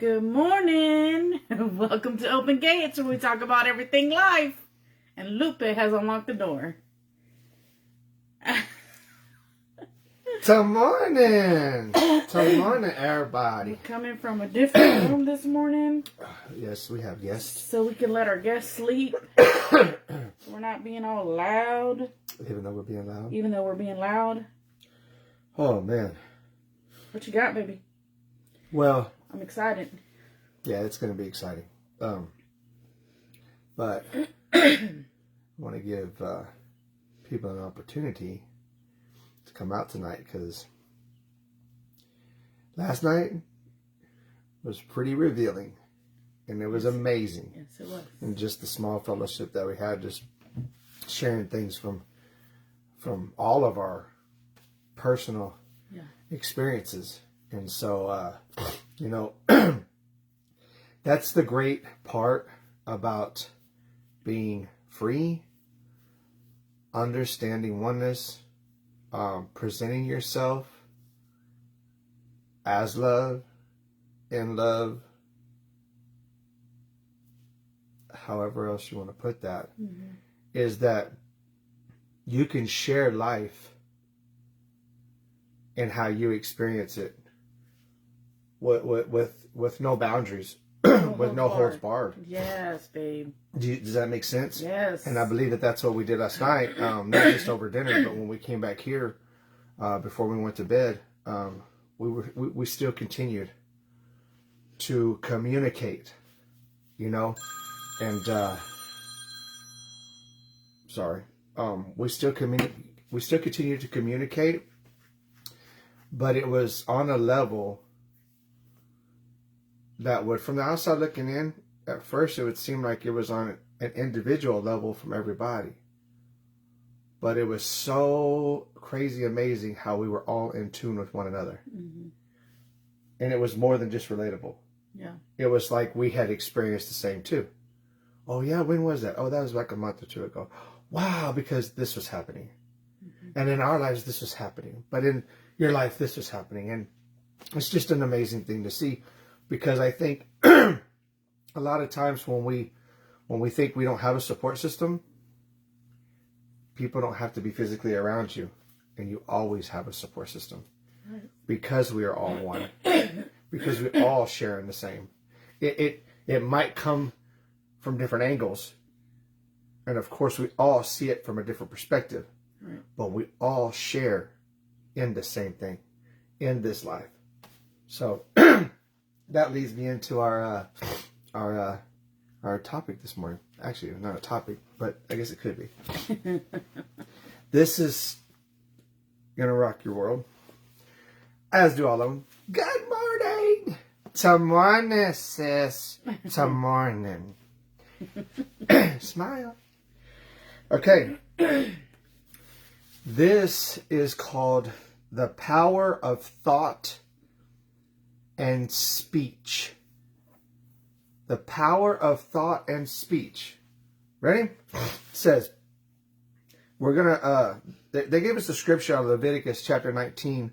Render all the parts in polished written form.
Good morning. Welcome to Open Gates, where we talk about everything life. And Lupe has unlocked the door. Good morning. Good morning, everybody. We're coming from a different room this morning. Yes, we have guests. So we can let our guests sleep. We're not being all loud. Even though we're being loud. Oh, man. What you got, baby? Well, I'm excited. yeah, it's going to be exciting. But I want to give people an opportunity to come out tonight, because last night was pretty revealing, and it was amazing. Yes, it was. And just the small fellowship that we had, just sharing things from all of our personal experiences. And so, that's the great part about being free, understanding oneness, presenting yourself as love, in love, however else you want to put that, is that you can share life and how you experience it with no boundaries, with no holds barred. Yes, babe. Does that make sense? Yes. And I believe that that's what we did last night, not just over dinner, but when we came back here before we went to bed, we still continued to communicate, and we still continue to communicate, but it was on a level that would, from the outside looking in, at first it would seem like it was on an individual level from everybody. But it was so crazy amazing how we were all in tune with one another. Mm-hmm. And it was more than just relatable. Yeah. It was like we had experienced the same too. Oh yeah, when was that? Oh, that was like a month or two ago. Wow, because this was happening. Mm-hmm. And in our lives this was happening. But in your life this was happening. And it's just an amazing thing to see. Because I think a lot of times when we think we don't have a support system, people don't have to be physically around you, and you always have a support system, because we are all one, because we all share in the same. It might come from different angles, and of course we all see it from a different perspective, but we all share in the same thing in this life. So that leads me into our topic this morning. Actually, not a topic, but I guess it could be. This is gonna rock your world, as do all of them. Good morning. Good morning, sis. Good morning. Smile. Okay. This is called the power of thought and speech. The power of thought and speech. Ready? It says, we're gonna they gave us a scripture out of Leviticus chapter 19,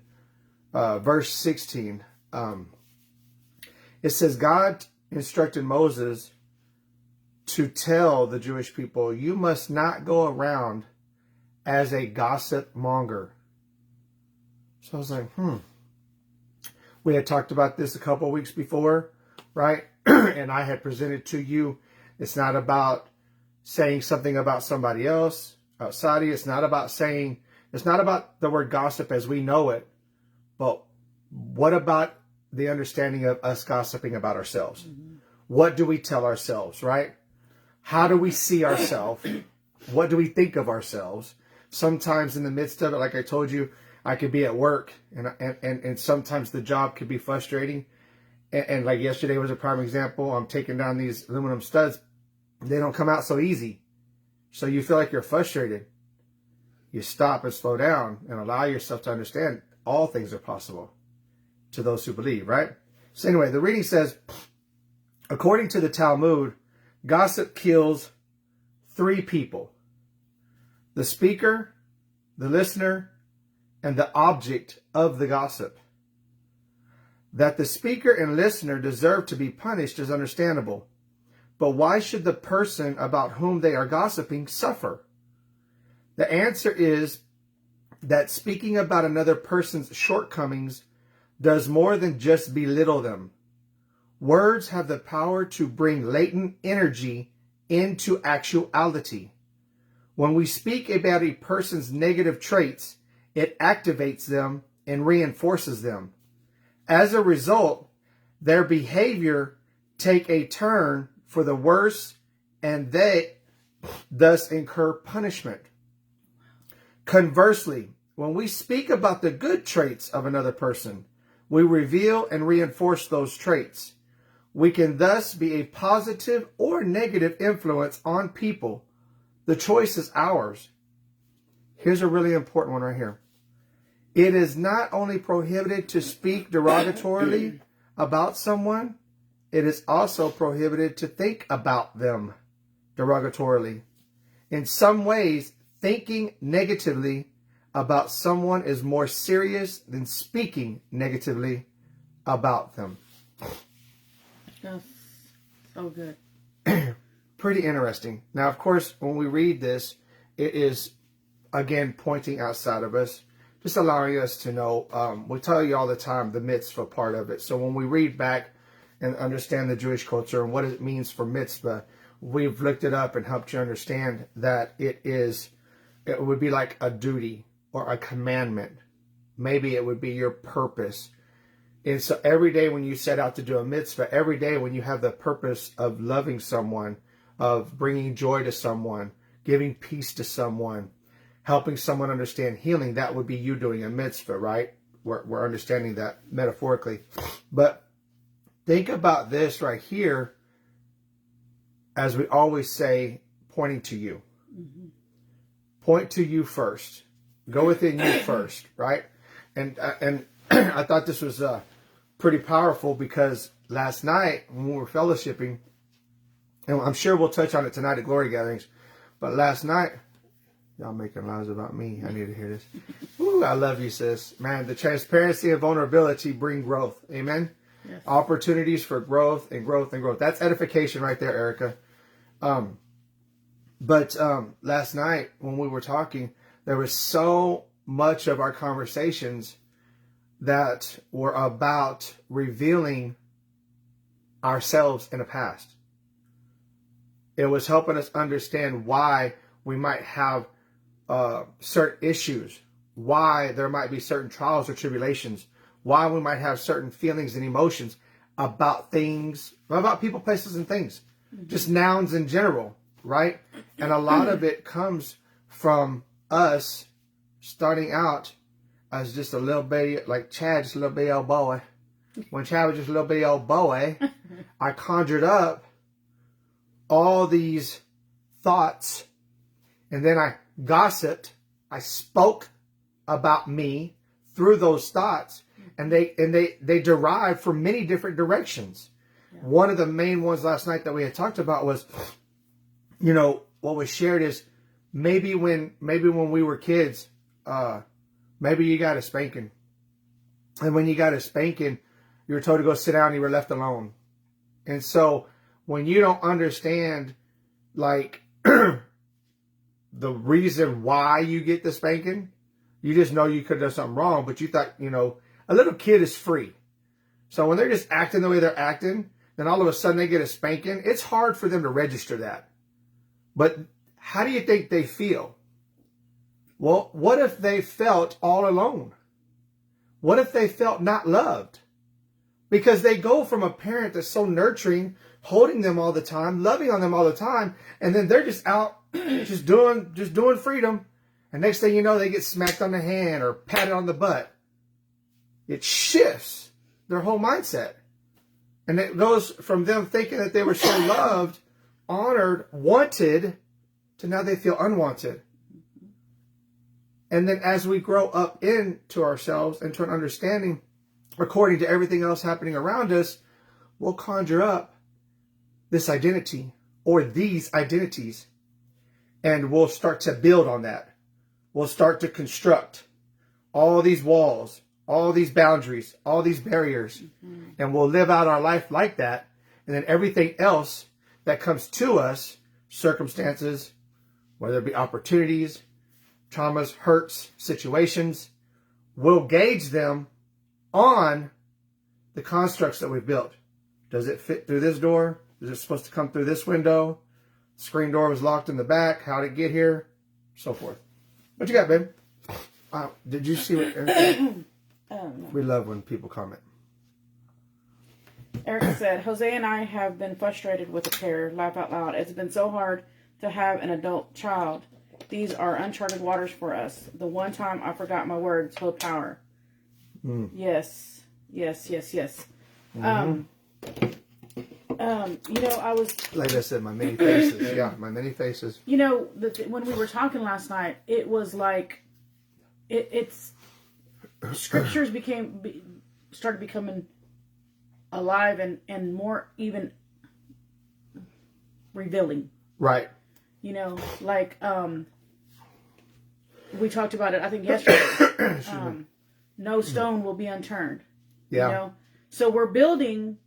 verse 16. It says, God instructed Moses to tell the Jewish people, you must not go around as a gossip monger. So I was like, we had talked about this a couple of weeks before, right? And I had presented to you, it's not about saying something about somebody else outside of you. It's not about the word gossip as we know it, but what about the understanding of us gossiping about ourselves? Mm-hmm. What do we tell ourselves, right? How do we see ourselves? What do we think of ourselves? Sometimes in the midst of it, like I told you, I could be at work, and sometimes the job could be frustrating. And like yesterday was a prime example. I'm taking down these aluminum studs. They don't come out so easy. So you feel like you're frustrated. You stop and slow down and allow yourself to understand all things are possible to those who believe, right? So anyway, the reading says, according to the Talmud, gossip kills 3 people: the speaker, the listener, and the object of the gossip. That the speaker and listener deserve to be punished is understandable. But why should the person about whom they are gossiping suffer? The answer is that speaking about another person's shortcomings does more than just belittle them. Words have the power to bring latent energy into actuality. When we speak about a person's negative traits, it activates them and reinforces them. As a result, their behavior take a turn for the worse, and they thus incur punishment. Conversely, when we speak about the good traits of another person, we reveal and reinforce those traits. We can thus be a positive or negative influence on people. The choice is ours. Here's a really important one right here. It is not only prohibited to speak derogatorily about someone, it is also prohibited to think about them derogatorily. In some ways, thinking negatively about someone is more serious than speaking negatively about them. That's so good. Pretty interesting. Now, of course, when we read this, it is, again, pointing outside of us, just allowing us to know. We tell you all the time the mitzvah part of it. So when we read back and understand the Jewish culture and what it means for mitzvah, we've looked it up and helped you understand that it would be like a duty or a commandment. Maybe it would be your purpose. And so every day when you set out to do a mitzvah, every day when you have the purpose of loving someone, of bringing joy to someone, giving peace to someone, helping someone understand healing, that would be you doing a mitzvah, right? We're understanding that metaphorically. But think about this right here, as we always say, pointing to you. Mm-hmm. Point to you first. Go within you first, right? And I thought this was pretty powerful because last night when we were fellowshipping, and I'm sure we'll touch on it tonight at Glory Gatherings, but last night, y'all making lies about me. I need to hear this. Ooh, I love you, sis. Man, the transparency and vulnerability bring growth. Amen? Yes. Opportunities for growth and growth and growth. That's edification right there, Erica. But last night when we were talking, there was so much of our conversations that were about revealing ourselves in the past. It was helping us understand why we might have certain issues, why there might be certain trials or tribulations, why we might have certain feelings and emotions about things, about people, places, and things, just nouns in general, right? And a lot of it comes from us starting out as just a little baby, like Chad, just a little baby old boy. When Chad was just a little baby old boy, I conjured up all these thoughts, and then I gossiped. I spoke about me through those thoughts, and they derive from many different directions. Yeah. One of the main ones last night that we had talked about was, what was shared is maybe when we were kids, maybe you got a spanking, and when you got a spanking, you were told to go sit down and you were left alone. And so when you don't understand, like, the reason why you get the spanking, you just know you could have done something wrong, but you thought, a little kid is free. So when they're just acting the way they're acting, then all of a sudden they get a spanking. It's hard for them to register that. But how do you think they feel? Well, what if they felt all alone? What if they felt not loved? Because they go from a parent that's so nurturing, holding them all the time, loving on them all the time, and then they're just out, just doing freedom. And next thing you know, they get smacked on the hand or patted on the butt. It shifts their whole mindset. And it goes from them thinking that they were so loved, honored, wanted, to now they feel unwanted. And then as we grow up into ourselves, into an understanding, according to everything else happening around us, we'll conjure up this identity or these identities. And we'll start to build on that. We'll start to construct all these walls, all these boundaries, all these barriers, and we'll live out our life like that. And then everything else that comes to us, circumstances, whether it be opportunities, traumas, hurts, situations, we'll gauge them on the constructs that we've built. Does it fit through this door? Is it supposed to come through this window? Screen door was locked in the back. How did it get here? So forth. What you got, babe? Did you see what... We love when people comment. Erica said, Jose and I have been frustrated with the pair. Laugh out loud. It's been so hard to have an adult child. These are uncharted waters for us. The one time I forgot my words, hold power. Yes. Mm-hmm. I was... Like I said, my many faces. Yeah, my many faces. When we were talking last night, it was like... It's... Scriptures started becoming alive and more even revealing. Right. We talked about it, I think, yesterday. No stone will be unturned. Yeah. So we're building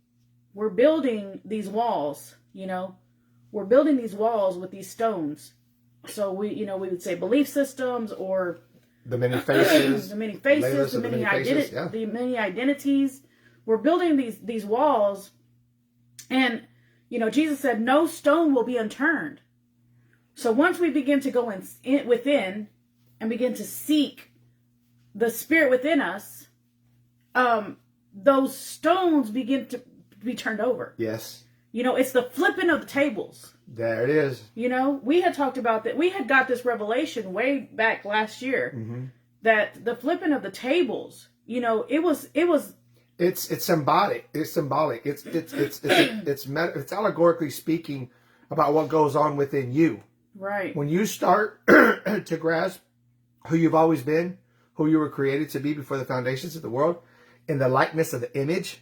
these walls, we're building these walls with these stones. So we would say belief systems or the many faces, the many identities. We're building these walls, and Jesus said, "No stone will be unturned." So once we begin to go within and begin to seek the Spirit within us, those stones begin to be turned over. Yes. It's the flipping of the tables. There it is. We had talked about that. We had got this revelation way back last year that the flipping of the tables, it's symbolic. It's symbolic. It's allegorically speaking about what goes on within you. Right. When you start to grasp who you've always been, who you were created to be before the foundations of the world, in the likeness of the image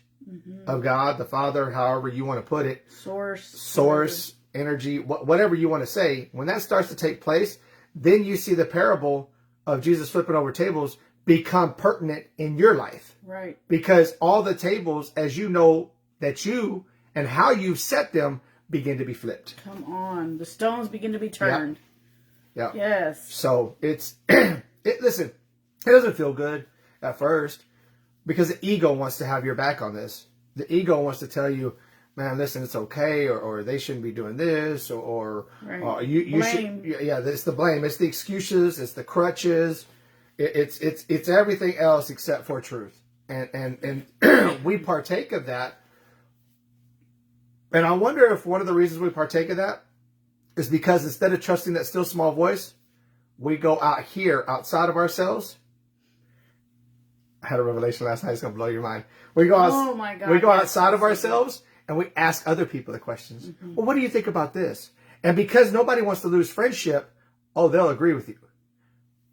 of God, the Father, however you want to put it. Source, energy, whatever you want to say. When that starts to take place, then you see the parable of Jesus flipping over tables become pertinent in your life. Right. Because all the tables, as you know, that you and how you set them begin to be flipped. Come on. The stones begin to be turned. Yeah. Yes. So it's, listen, it doesn't feel good at first because the ego wants to have your back on this. The ego wants to tell you, man, listen, it's okay, or they shouldn't be doing this, or you should. Yeah, it's the blame. It's the excuses. It's the crutches. It's everything else except for truth. And we partake of that. And I wonder if one of the reasons we partake of that is because instead of trusting that still small voice, we go out here, outside of ourselves. I had a revelation last night. It's going to blow your mind. We go outside of ourselves and we ask other people the questions. Well, what do you think about this? And because nobody wants to lose friendship, they'll agree with you.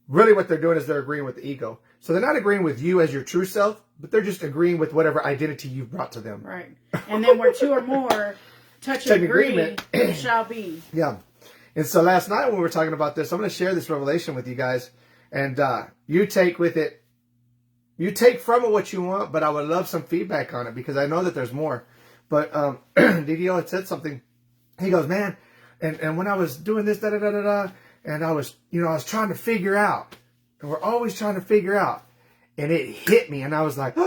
Really what they're doing is they're agreeing with the ego. So they're not agreeing with you as your true self, but they're just agreeing with whatever identity you've brought to them. Right. And then where two or more touch and agree, it shall be. Yeah. And so last night when we were talking about this, I'm going to share this revelation with you guys. And you take from it what you want, but I would love some feedback on it because I know that there's more. But DDO had said something. He goes, man, and when I was doing this, and I was trying to figure out. And we're always trying to figure out. And it hit me. And I was like,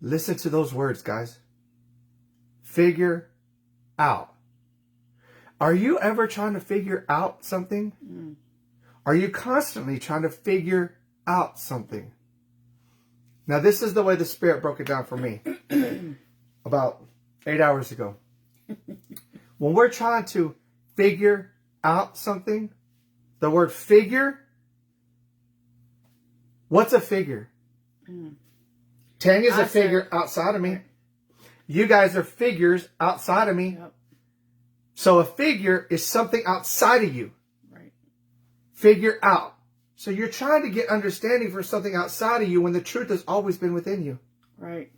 listen to those words, guys. Figure out. Are you ever trying to figure out something? Are you constantly trying to figure out something? Now, this is the way the Spirit broke it down for me about 8 hours ago. When we're trying to figure out something, the word figure, what's a figure? Tanya's a figure outside of me. You guys are figures outside of me. Yep. So a figure is something outside of you. Right. Figure out. So you're trying to get understanding for something outside of you when the truth has always been within you. Right.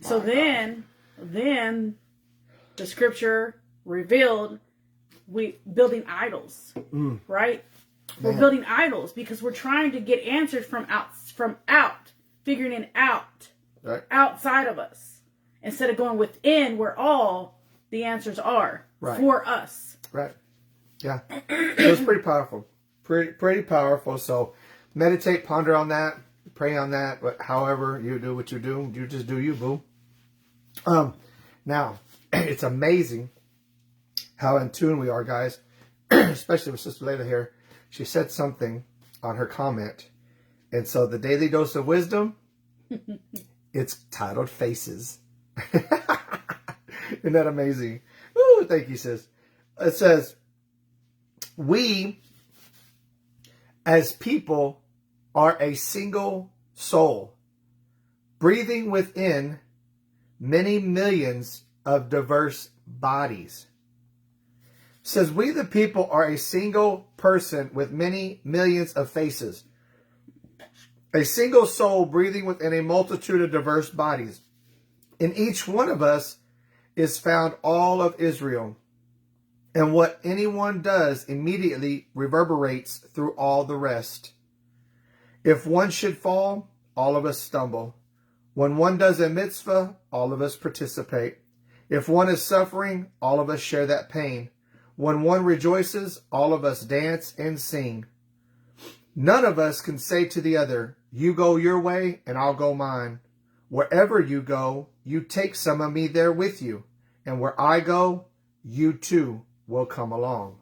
So then the scripture revealed we building idols. Right? We're building idols because we're trying to get answers from out. figuring it out Right. outside of us instead of going within where all the answers are Right. for us. Right. Yeah. It was pretty powerful. Pretty powerful. So meditate, ponder on that, pray on that. But however you do what you do, you just do you, boo. Now, it's amazing how in tune we are, guys. Especially with Sister Layla here. She said something on her comment. And so the Daily Dose of Wisdom, it's titled Faces. Isn't that amazing? Ooh, thank you, sis. It says, we as people are a single soul, breathing within many millions of diverse bodies. It says, we the people are a single person with many millions of faces. A single soul breathing within a multitude of diverse bodies. In each one of us is found all of Israel. And what anyone does immediately reverberates through all the rest. If one should fall, all of us stumble. When one does a mitzvah, all of us participate. If one is suffering, all of us share that pain. When one rejoices, all of us dance and sing. None of us can say to the other, you go your way and I'll go mine. Wherever you go, you take some of me there with you. And where I go, you too will come along.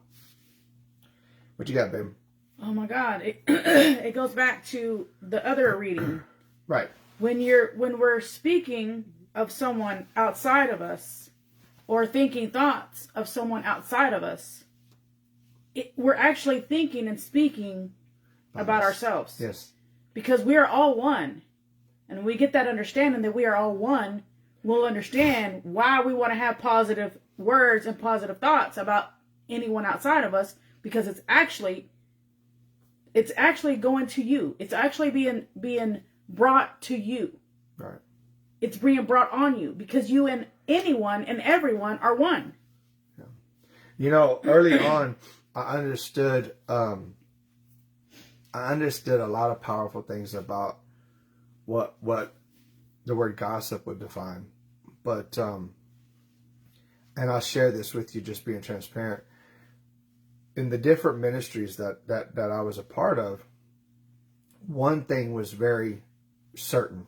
What you got, babe? Oh my God. It goes back to the other reading. Right. When we're speaking of someone outside of us or thinking thoughts of someone outside of us, we're actually thinking and speaking about ourselves. Yes. Because we are all one. And when we get that understanding that we are all one, we'll understand why we want to have positive words and positive thoughts about anyone outside of us, because it's actually going to you. It's actually being brought to you. Right. It's being brought on you because you and anyone and everyone are one. Yeah. You know, early on, I understood a lot of powerful things about what the word gossip would define. But, and I'll share this with you, just being transparent. In the different ministries that I was a part of, one thing was very certain.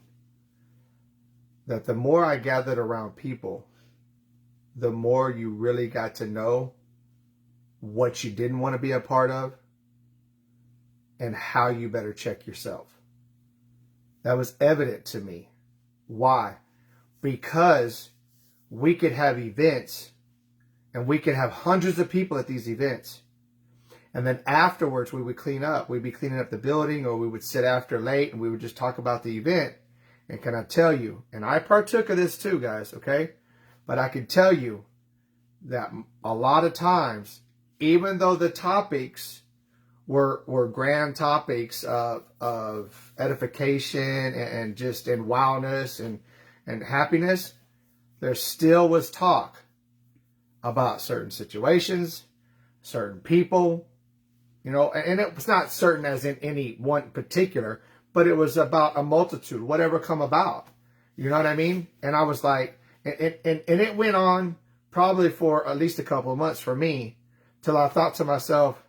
That the more I gathered around people, the more you really got to know what you didn't want to be a part of and how you better check yourself. That was evident to me. Why? Because we could have events and we could have hundreds of people at these events. And then afterwards we would clean up. We'd be cleaning up the building, or we would sit after late and we would just talk about the event. And can I tell you, and I partook of this too, guys, okay? But I can tell you that a lot of times, even though the topics were grand topics of edification and just in wildness and happiness, there still was talk about certain situations, certain people, you know, and it was not certain as in any one particular, but it was about a multitude, whatever come about. You know what I mean? And I was like, and it went on probably for at least a couple of months for me, till I thought to myself,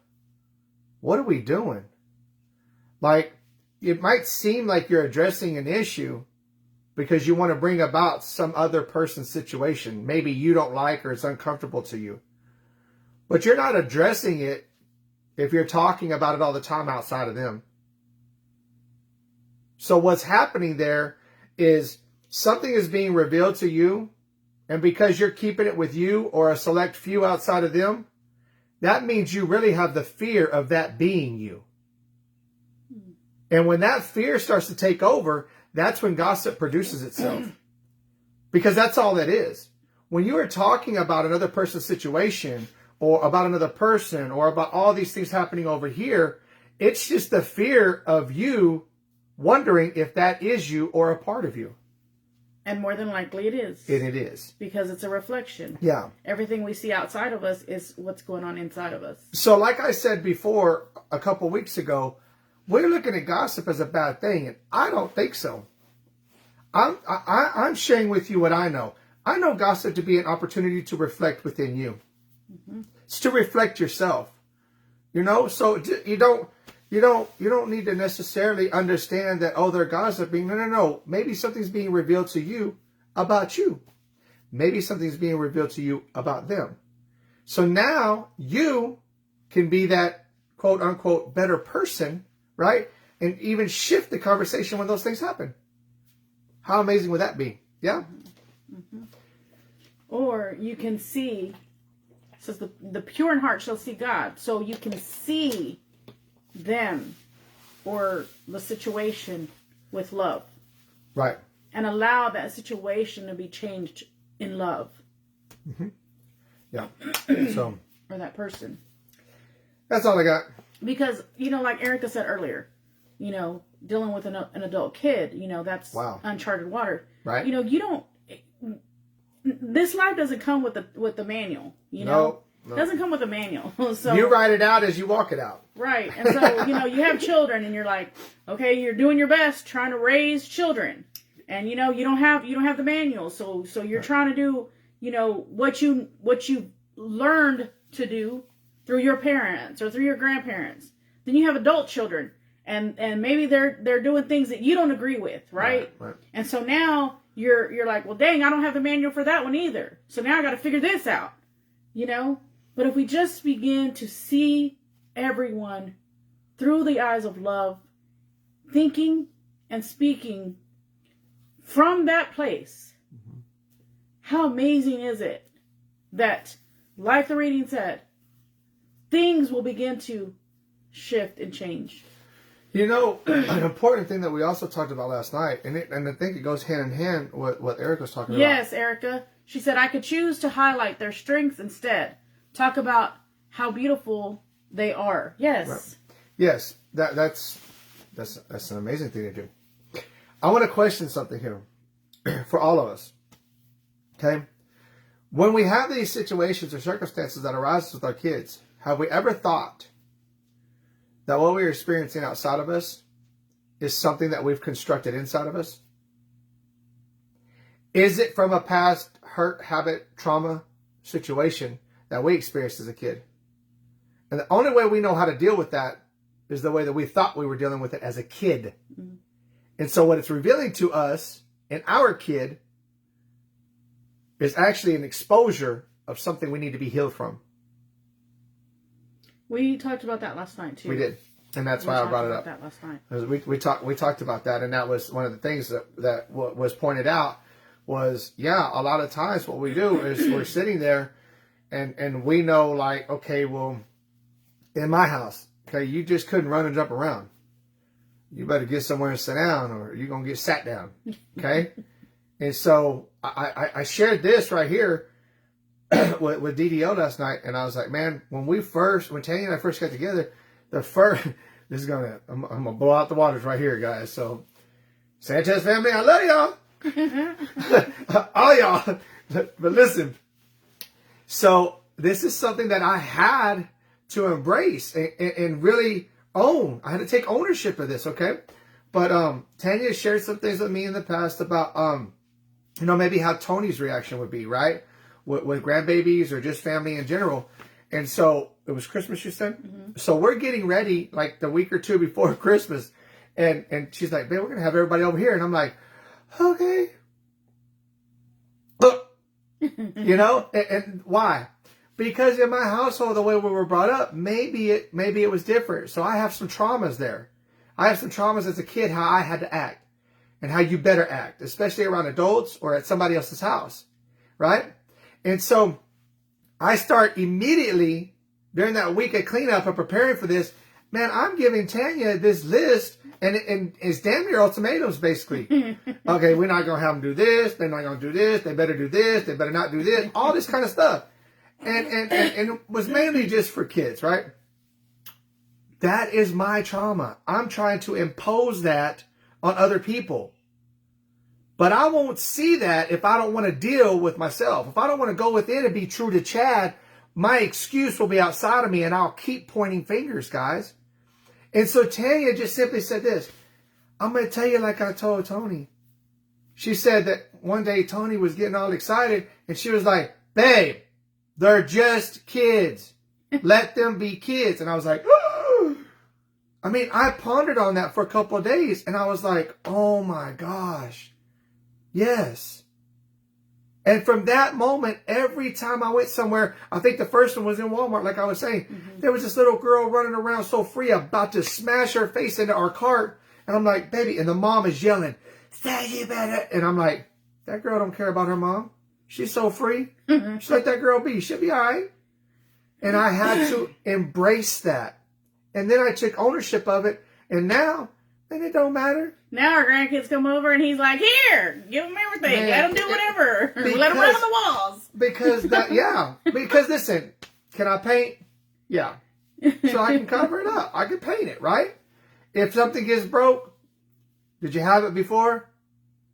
what are we doing? Like, it might seem like you're addressing an issue because you want to bring about some other person's situation. Maybe you don't like or it's uncomfortable to you. But you're not addressing it if you're talking about it all the time outside of them. So what's happening there is something is being revealed to you, and because you're keeping it with you or a select few outside of them, that means you really have the fear of that being you. And when that fear starts to take over, that's when gossip produces itself. Because that's all it is. When you are talking about another person's situation or about another person or about all these things happening over here, it's just the fear of you wondering if that is you or a part of you. And more than likely it is. And it is. Because it's a reflection. Yeah. Everything we see outside of us is what's going on inside of us. So like I said before, a couple weeks ago, we're looking at gossip as a bad thing. And I don't think so. I'm sharing with you what I know. I know gossip to be an opportunity to reflect within you. Mm-hmm. It's to reflect yourself. You know, so you don't need to necessarily understand that, oh, they're gossiping. No. Maybe something's being revealed to you about you. Maybe something's being revealed to you about them. So now you can be that quote unquote better person, right? And even shift the conversation when those things happen. How amazing would that be? Yeah. Mm-hmm. Or you can see, it says the pure in heart shall see God. So you can see them or the situation with love. Right. And allow that situation to be changed in love. Mm-hmm. Yeah. So. Or that person. That's all I got. Because, like Erica said earlier, dealing with an adult kid, that's uncharted water. Right. You don't. This life doesn't come with the manual. No. It doesn't come with a manual. So you write it out as you walk it out. Right. And so you have children, and you're like, okay, you're doing your best trying to raise children, and you don't have the manual. So you're trying to do what you learned to do through your parents or through your grandparents. Then you have adult children, and maybe they're doing things that you don't agree with, right? Right. And so now you're like, well, dang, I don't have the manual for that one either. So now I got to figure this out, But if we just begin to see everyone through the eyes of love, thinking and speaking from that place, how amazing is it that, like the reading said, things will begin to shift and change. An important thing that we also talked about last night, and I think it goes hand in hand with what Erica was talking about. Yes, Erica. She said, I could choose to highlight their strengths instead. Talk about how beautiful they are. Yes. Right. Yes, that's an amazing thing to do. I want to question something here for all of us. Okay? When we have these situations or circumstances that arise with our kids, have we ever thought that what we're experiencing outside of us is something that we've constructed inside of us? Is it from a past hurt, habit, trauma situation that we experienced as a kid? And the only way we know how to deal with that is the way that we thought we were dealing with it as a kid. Mm-hmm. And so what it's revealing to us in our kid is actually an exposure of something we need to be healed from. We talked about that last night too. We did. And that's why I brought it up. That last night. We talked about that, and that was one of the things that was pointed out was, a lot of times what we do is we're sitting there and we know, like, okay, well, in my house, okay, you just couldn't run and jump around. You better get somewhere and sit down, or you're going to get sat down. Okay? And so I shared this right here with DDO last night, and I was like, man, when Tanya and I first got together, I'm gonna blow out the waters right here, guys. So, Sanchez family, I love y'all. All y'all. But listen, so this is something that I had to embrace and really own. I had to take ownership of this, okay? But Tanya shared some things with me in the past about maybe how Tony's reaction would be, right? With grandbabies or just family in general. And so it was Christmas, you said? Mm-hmm. So we're getting ready like the week or two before Christmas. And she's like, babe, we're going to have everybody over here. And I'm like, okay. And why? Because in my household, the way we were brought up, maybe it was different. So I have some traumas there. I have some traumas as a kid, how I had to act and how you better act, especially around adults or at somebody else's house, right? And so I start immediately during that week of cleanup and preparing for this. Man, I'm giving Tanya this list, and it's damn near ultimatums, basically. Okay, we're not going to have them do this. They're not going to do this. They better do this. They better not do this. All this kind of stuff. And it was mainly just for kids, right? That is my trauma. I'm trying to impose that on other people. But I won't see that if I don't want to deal with myself. If I don't want to go within and be true to Chad, my excuse will be outside of me and I'll keep pointing fingers, guys. And so Tanya just simply said this. I'm going to tell you like I told Tony. She said that one day Tony was getting all excited and she was like, babe, they're just kids. Let them be kids. And I was like, I mean, I pondered on that for a couple of days and I was like, oh my gosh. Yes. And from that moment, every time I went somewhere, I think the first one was in Walmart, like I was saying, there was this little girl running around so free, about to smash her face into our cart. And I'm like, baby, and the mom is yelling, say you better. And I'm like, that girl don't care about her mom. She's so free. Just let that girl be. She'll be all right. And I had to embrace that. And then I took ownership of it. And now, then it don't matter. Now our grandkids come over and he's like, here, give them everything. Man, Let them do whatever. because- Let them run on the walls. Because that, yeah. Because listen, can I paint? Yeah. So I can cover it up. I can paint it, right? If something gets broke, did you have it before?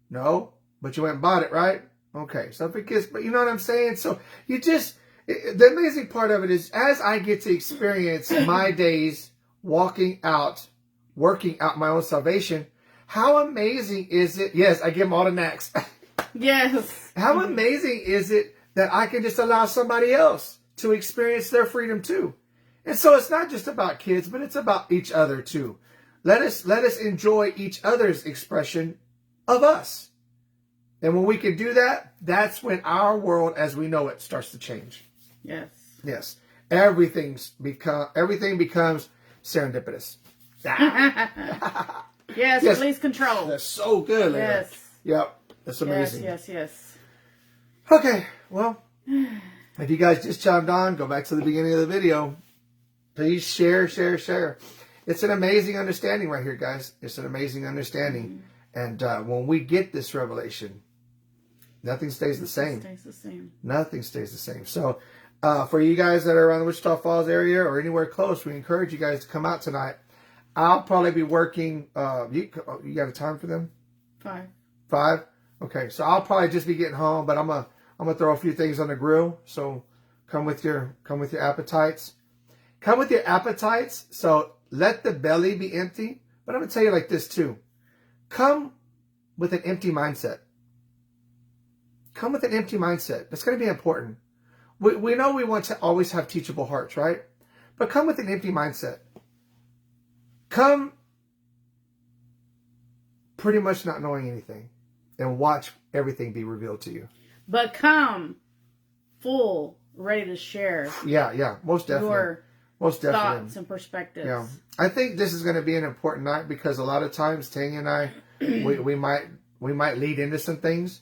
No. But you went and bought it, right? Okay. Something gets, but you know what I'm saying? So you just, the amazing part of it is as I get to experience my days walking out, working out my own salvation, how amazing is it? Yes, I give them all the knacks. Yes. How amazing is it that I can just allow somebody else to experience their freedom too? And so it's not just about kids, but it's about each other too. Let us enjoy each other's expression of us. And when we can do that, that's when our world as we know it starts to change. Yes. Yes. Everything becomes serendipitous. Yes, Yes. release control. That's so good, Leah. Yes. Yep. That's amazing. Yes. Okay, well, if you guys just chimed on, go back to the beginning of the video. Please share. It's an amazing understanding right here, guys. It's an amazing understanding. And when we get this revelation, nothing stays the same. Nothing stays the same. So for you guys that are around the Wichita Falls area or anywhere close, we encourage you guys to come out tonight. I'll probably be working. You got a time for them? 5? Okay, so I'll probably just be getting home, but I'm gonna throw a few things on the grill. So come with your appetites. Come with your appetites. So let the belly be empty. But I'm gonna tell you like this too. Come with an empty mindset. Come with an empty mindset. That's gonna be important. We know we want to always have teachable hearts, right? But come with an empty mindset. Come pretty much not knowing anything. And watch everything be revealed to you. But come full, ready to share. Yeah, most definitely. Your thoughts and perspectives. Yeah, I think this is going to be an important night because a lot of times Tanya and I, we might lead into some things,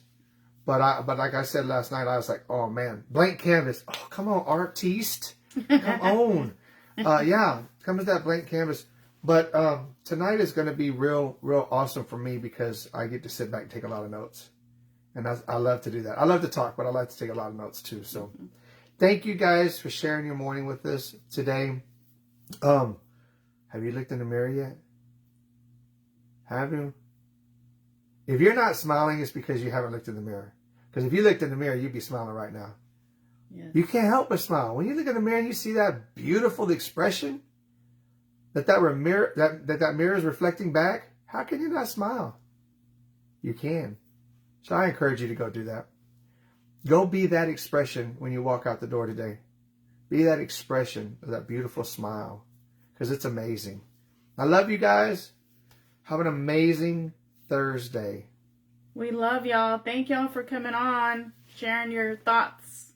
but like I said last night, I was like, oh man, blank canvas. Oh come on, artiste, come on. Yeah, come with that blank canvas. But tonight is going to be real awesome for me because I get to sit back and take a lot of notes. And I love to do that. I love to talk, but I like to take a lot of notes too. So thank you guys for sharing your morning with us today. Have you looked in the mirror yet? Have you? If you're not smiling, it's because you haven't looked in the mirror. Because if you looked in the mirror, you'd be smiling right now. Yes. You can't help but smile. When you look in the mirror and you see that beautiful expression, that mirror is reflecting back, how can you not smile? You can. So I encourage you to go do that. Go be that expression when you walk out the door today. Be that expression of that beautiful smile because it's amazing. I love you guys. Have an amazing Thursday. We love y'all. Thank y'all for coming on, sharing your thoughts.